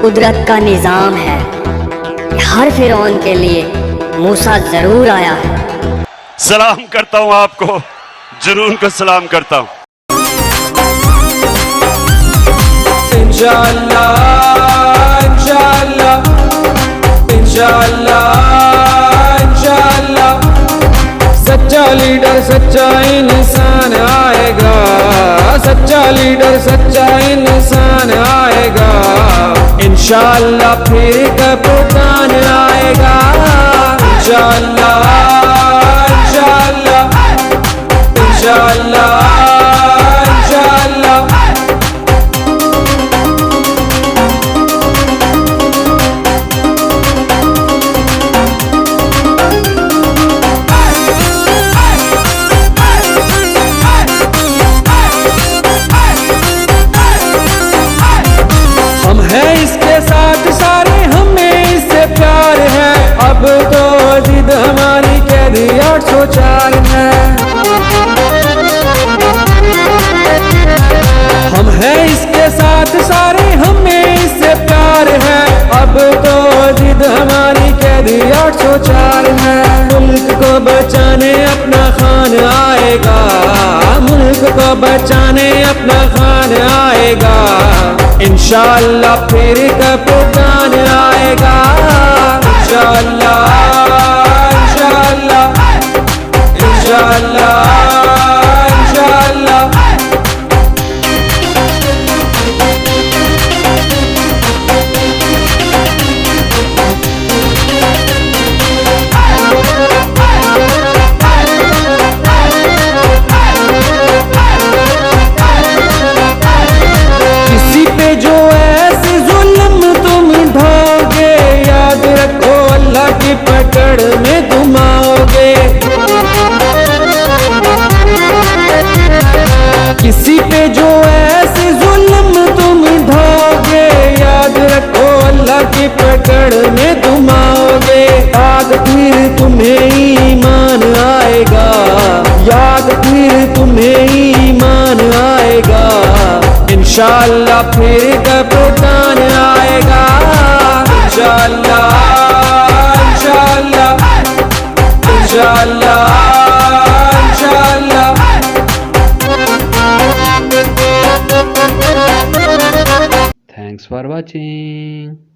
कुदरत का निज़ाम है। हर फिरौन के लिए मूसा जरूर आया है। सलाम करता हूं आपको, जुनून को सलाम करता हूं। इंशाअल्लाह इंशाअल्लाह इंशाअल्लाह इंशाअल्लाह सच्चा लीडर सच्चा इंसान आएगा, सच्चा लीडर सच्चा इंसान आएगा। इंशाअल्लाह फिर कप्तान आएगा। इंशाअल्लाह इंशाअल्लाह इंशाअल्लाह इंशाअल्लाह। हम हैं इसके साथ सारे, हमें इससे प्यार है। अब तो जिद हमारी कैदी 804 है। हम हैं इसके साथ सारे, हमें इससे प्यार है। अब तो जिद हमारी कैदी 804 है। मुल्क को बचाने अपना खान आएगा, मुल्क को बचाने अपना खान आएगा। इंशाअल्लाह फिर कप्तान आएगा। इंशाअल्लाह इंशाअल्लाह इंशाअल्लाह इंशाअल्लाह। किसी पे जो ऐसे जुल्म तुम ढोगे, याद रखो अल्लाह की पकड़ में तुम आओगे। किसी पे जो ऐसे जुल्म तुम ढोगे, याद रखो अल्लाह की पकड़ में तुम आओगे। याद फिर तुम्हें ईमान आएगा, याद फिर तुम्हें ईमान आएगा। इंशाअल्लाह फिर कप्तान आएगा। इंशाअल्लाह इंशाअल्लाह इंशाअल्लाह इंशाअल्लाह। Thanks for watching.